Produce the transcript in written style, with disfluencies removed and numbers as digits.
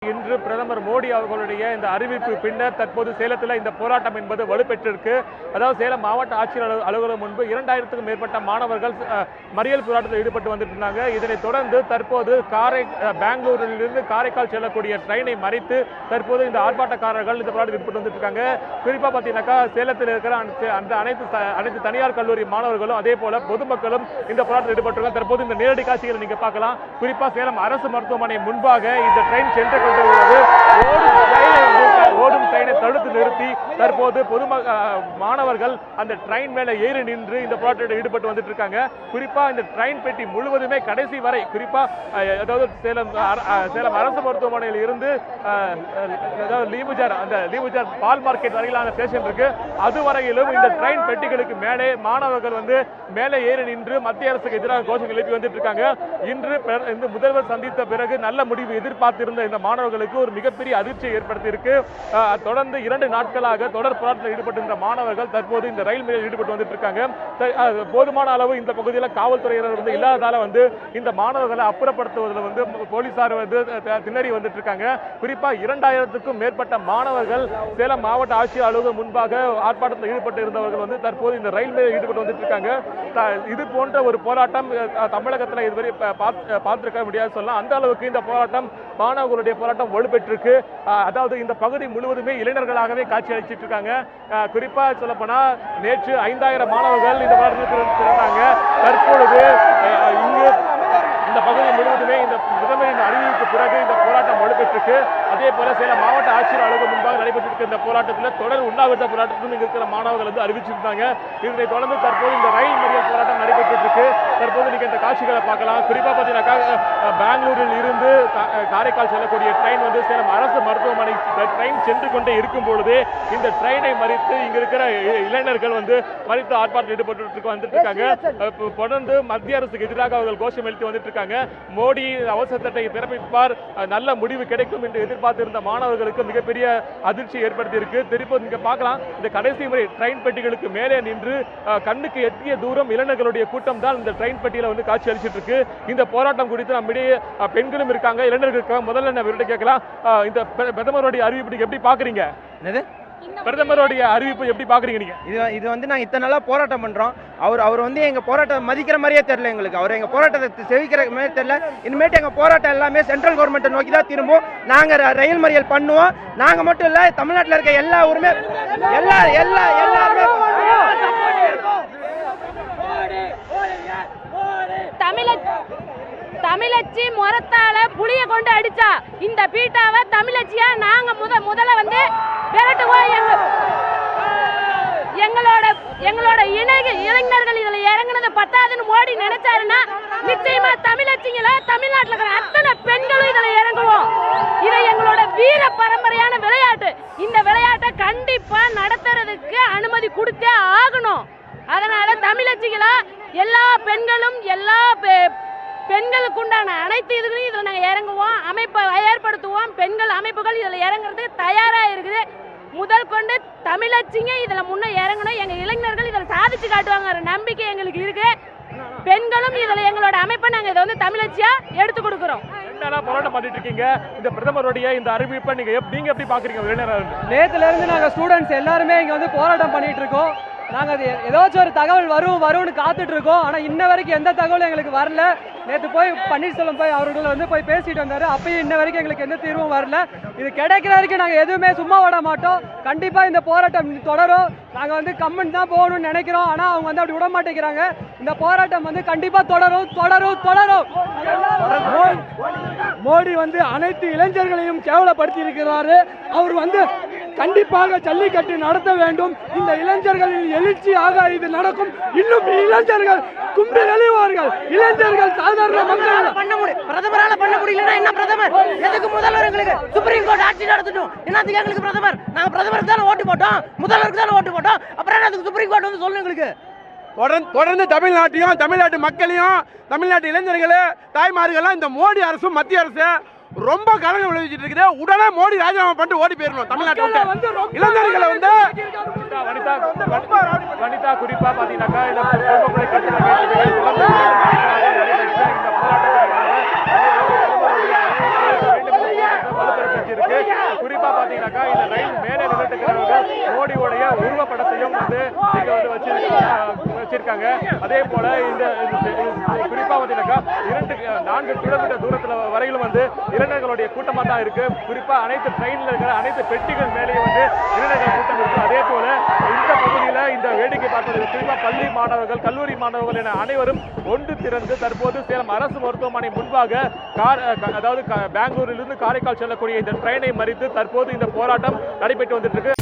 இன்று பிரதமர் மோடி அவர்களுடைய இந்த அறிவிப்பு பின்னர் தற்போது சேலத்தில் இந்த போராட்டம் என்பது வலுப்பெற்றிருக்கு. அதாவது சேலம் மாவட்ட ஆட்சியர் அலுவலகம் முன்பு 2000க்கும் மேற்பட்ட மாணவர்கள் மறியல் போராட்டத்தில் ஈடுபட்டு வந்துட்டு இருந்தாங்க. இதனைத் தொடர்ந்து தற்போது பெங்களூரிலிருந்து காரைக்கால் செல்லக்கூடிய ட்ரெயினை மறித்து தற்போது இந்த ஆர்ப்பாட்டக்காரர்கள் இந்த போராட்டத்தில் ஈடுபட்டு வந்துட்டு இருக்காங்க. குறிப்பாக பார்த்தீங்கன்னாக்கா சேலத்தில் இருக்கிற அந்த அனைத்து தனியார் கல்லூரி மாணவர்களும் அதே போல பொதுமக்களும் இந்த போராட்டத்தில் ஈடுபட்டிருக்காங்க. தற்போது இந்த நேரடி காட்சிகளை நீங்க பார்க்கலாம். குறிப்பாக சேலம் அரசு மருத்துவமனை முன்பாக இந்த ட்ரெயின் சென்று ஓடும் ட்ரெயினை தடுத்து நிறுத்தி தற்போது மாணவர்கள் அந்த ட்ரெயின் மேல ஏறி நின்று இந்த போராட்டத்தில் ஈடுபட்டு வந்துட்டு இருக்காங்க. குறிப்பா இந்த ட்ரெயின் பெட்டி முழுவதுமே கடைசி வரை குறிப்பா அதாவது சேலம் அரசு மருத்துவமனையில் இருந்து லீபுஜார் பால் மார்க்கெட் வரையிலான ஸ்டேஷன் இருக்கு. அதுவரையிலும் இந்த ட்ரெயின் பெட்டிகளுக்கு மேலே மாணவர்கள் மேலே ஏறி நின்று மத்திய அரசுக்கு எதிராக கோஷங்கள் எழுப்பி வந்துட்டு இருக்காங்க. இன்று இந்த முதல்வர் சந்தித்த பிறகு நல்ல முடிவு எதிர்பார்த்திருந்த இந்த மாணவர்களுக்கு ஒரு மிகப்பெரிய அதிர்ச்சியை ஏற்படுத்தி இருக்கு. தொடர்ந்து 2 நாட்களாக தொடர் போராட்டத்தில் ஈடுபட்டிருந்த மாணவர்கள் தற்போது இந்த ரயில் மறியலில் ஈடுபட்டு வந்துட்டு இருக்காங்க. போதுமான அளவு இந்த பகுதியில் காவல்துறையினர் இல்லாததால இந்த மாணவர்களை அப்புறப்படுத்துவதில் போலீசார் திணறி வந்துட்டு இருக்காங்க. குறிப்பா 2000க்கும் மேற்பட்ட மாணவர்கள் சேலம் மாவட்ட ஆட்சியர் அலுவலகம் முன்பாக ஆர்ப்பாட்டத்தில் ஈடுபட்டு இருந்தவர்கள் தற்போது இந்த ரயில் மறியலில் ஈடுபட்டு வந்துட்டு இருக்காங்க. இது போன்ற ஒரு போராட்டம் தமிழகத்தில் இதுவரை பார்த்திருக்க முடியாது சொல்லலாம். அந்த அளவுக்கு இந்த போராட்டம் மாணவர்களுடைய போராட்டம் வலுப்பெற்றிருக்கு. அதாவது இந்த பகுதி முழுவதுமே இளைஞர்களாகவே காட்சி அளிச்சிட்டு இருக்காங்க. குறிப்பா சொல்ல போனா நேற்று 5000 மாணவர்கள் இந்த போராட்டத்தில் திரண்டாங்க. தற்பொழுது இங்கு இந்த பகுதி முழுவதுமே இந்த பிரதமரின் அறிவிப்புக்கு பிறகு இந்த போராட்டம் வலுப்பெற்றிருக்கு. அதே போல சேலம் மாவட்ட ஆட்சியர் அலுவலகம் முன்பாக நடைபெற்றிருக்க இந்த போராட்டத்தில் தொடர் உண்ணாவிரத போராட்டத்தில் இங்க இருக்கிற மாணவர்கள் அறிவிச்சிருந்தாங்க. இதனை தொடர்ந்து தற்போது இந்த ரயில் மறியல் போராட்டம் நடைபெற்றிருக்கு. தற்போது நீங்க இந்த காட்சிகளை பார்க்கலாம். குறிப்பா பார்த்தீங்கன்னாக்கா பெங்களூரில் இருந்து காரைக்கால் செல்லக்கூடிய ட்ரெயின் சேலம் அரசு மருத்துவமனை ட்ரெயின் சென்று கொண்டே இருக்கும் பொழுது இந்த ட்ரெயினை மறித்து இங்க இருக்கிற இளைஞர்கள் மறித்து ஆர்ப்பாட்டத்தில் ஈடுபட்டு வந்துட்டு இருக்காங்க. தொடர்ந்து மத்திய அரசுக்கு எதிராக அவர்கள் கோஷம் எழுத்து வந்துட்டு இருக்காங்க. மோடி அவசர சட்டத்தை பிறப்பிப்பார், நல்ல முடிவு கிடைக்கும் என்று எதிர்பார்த்திருந்த மாணவர்களுக்கு மிகப்பெரிய அதிர்ச்சி ஏற்படுத்தி இருக்கு. திருப்பி நீங்க பார்க்கலாம், இந்த கடைசி முறை ட்ரெயின் பெட்டிகளுக்கு மேலே நின்று கண்ணுக்கு எட்டிய தூரம் இளைஞர்களுடைய கூட்டம் தான் இந்த ட்ரெயின் பெட்டியில காட்சி அளிச்சிட்டு இருக்கு. இந்த போராட்டம் குறித்து நம்மிடையே பெண்களும் இருக்காங்க, இளைஞர்கள் இருக்காங்க. முதல்ல நான் இவர்கிட்ட கேட்கலாம், இந்த பிரதமருடைய அறிவிப்பு எப்படி பாக்குறீங்க? பிரதமருடைய அறிவிப்பு எப்படி பாக்குறீங்க நீங்க? இது நாங்க இத்தனை நாளா போராட்டம் பண்றோம். அவர் எங்க போராட்டம் மதிக்கிற மாதிரியே தெரியல எங்களுக்கு. அவர் எங்க போராட்டத்தை செவிக்கிற மாதிரி தெரியல. இனிமேட்டு எங்க போராட்டம் எல்லாமே சென்ட்ரல் கவர்மெண்ட் நோக்கி தான் திரும்பும். நாங்க ரயில் மறியல் பண்ணுவோம். நாங்க மட்டும் இல்ல, தமிழ்நாட்டில் இருக்க எல்லா ஊருமே எல்லாருமே தமிழச்சி முறத்தால புளிய கொண்டு அடிச்சா இந்த பீட்டாவை தமிழச்சியா நாங்க முதல்ல விரட்டுவோம். எங்களோட இளைஞர்கள் இதுல இறங்குனது பத்தாதுன்னு மோடி நினைச்சாருன்னா நிச்சயமா தமிழச்சிங்கள தமிழ்நாட்டில் இருக்கிற அத்தனை பெண்களும் இதுல இறங்குவோம். இது எங்களோட வீர பரம்பரையான விளையாட்டு. இந்த விளையாட்டை கண்டிப்பா நடத்துறதுக்கு அனுமதி கொடுத்தே ஆகணும். அதனால தமிழச்சிகளா எல்லா பெண்களும் பெண்களுக்கு உண்டான அனைத்து இதுகளையும் இதில் நாங்கள் இறங்குவோம், அமைப்பை ஏற்படுத்துவோம். பெண்கள் அமைப்புகள் இதில் இறங்குறதுக்கு தயாராக இருக்குது. முதல் கொண்டு தமிழச்சிங்க இதில் முன்னே இறங்கணும். எங்கள் இளைஞர்கள் இதில் சாதிச்சு காட்டுவாங்க நம்பிக்கை எங்களுக்கு இருக்கு. பெண்களும் இதில் எங்களோட அமைப்பை நாங்கள் இதை தமிழச்சியா எடுத்து கொடுக்குறோம். போராட்டம் பண்ணிட்டு இருக்கீங்க, இந்த பிரதமருடைய இந்த அறிவிப்பை நீங்க எப்படி பாக்குறீங்க? நேத்துல இருந்து நாங்கள் ஸ்டூடெண்ட்ஸ் எல்லாருமே இங்க போராட்டம் பண்ணிட்டு இருக்கோம். நாங்கள் ஏதாச்சும் ஒரு தகவல் வரும்னு காத்துட்டு இருக்கோம். ஆனால் இன்ன வரைக்கும் எந்த தகவலும் எங்களுக்கு வரல. நேற்று போய் பன்னீர்செல்வம் அவர்கள் போய் பேசிட்டு வந்தாரு. அப்பயும் இன்ன வரைக்கும் எங்களுக்கு எந்த தீர்வும் வரல. இது கிடைக்கிற வரைக்கும் நாங்கள் எதுவுமே சும்மா விட மாட்டோம். கண்டிப்பாக இந்த போராட்டம் தொடரும். நாங்கள் கம்மன் தான் போகணும்னு நினைக்கிறோம். ஆனால் அவங்க அப்படி விட மாட்டேங்கிறாங்க. இந்த போராட்டம் கண்டிப்பாக தொடரும். மோடி அனைத்து இளைஞர்களையும் கேவலப்படுத்தி இருக்கிறாரு. அவர் கண்டிப்பாக ஜல்லிக்கட்டு நடத்த வேண்டும். இந்த இளைஞர்களின் எழுச்சியாக இது நடக்கும். இன்னும் இளைஞர்கள் கும்பி எழுவார்கள். இளைஞர்கள் சாதாரண மக்கள் பண்ண முடியும். பிரதமரால பண்ண முடியலன்னா என்ன பிரதமர்? எதுக்கு முதல்வர்? எங்களுக்கு சுப்ரீம் கோர்ட் ஆட்சி நடத்தட்டும். என்னத்துக்கு எங்களுக்கு பிரதமர்? நாங்க பிரதமருக்கு தானே ஓட்டு போட்டோம், முதல்வருக்கு தானே ஓட்டு போட்டோம். அப்புறம் அதுக்கு சுப்ரீம் கோர்ட் சொல்லணும் எங்களுக்கு. தொடர்ந்து தமிழ்நாட்டு மக்களையும் தமிழ்நாட்டு இளைஞர்களே தாய்மார்கள்லாம் இந்த மோடி அரசும் மத்திய அரசு ரொம்ப கலங்க விளைவிச்சிட்டு இருக்குது. உடனே மோடி ராஜினாமா பண்ணிட்டு ஓடி போயிடணும் தமிழ்நாட்டுல. இளைஞர்களை வனிதா குறிப்பா பாத்தீங்கன்னாக்கா இந்த அமைஞ்சிருக்கு. குறிப்பா பாத்தீங்கன்னாக்கா இந்த ரயில் மேலே நின்றுட்டு மோடியோடைய உருவப்படத்தையும் வந்து இங்க வந்து வச்சிருக்காங்க. அதே போல இந்த குறிப்பா பாத்தீங்கன்னாக்கா 4 கிலோமீட்டர் தூரத்துல வரையிலும் வந்து இளைஞர்களுடைய கூட்டமா தான் இருக்கு. குறிப்பா அனைத்து ட்ரெயின்ல இருக்கிற அனைத்து பெட்டிகள் மேலேயும் வந்து இளைஞர்கள் கூட்டம் இருக்கு. அதே போல இந்த பகுதியில இந்த வேடிக்கை பார்ப்பது குறிப்பா பள்ளி மாணவர்கள், கல்லூரி மாணவர்கள் என அனைவரும் ஒன்று திறந்து தற்போது சேலம் அரசு மருத்துவமனை முன்பாக அதாவது பெங்களூரிலிருந்து காரைக்கால் செல்லக்கூடிய இந்த ட்ரெயினை மறித்து தற்போது இந்த போராட்டம் நடைபெற்று வந்துட்டு இருக்கு.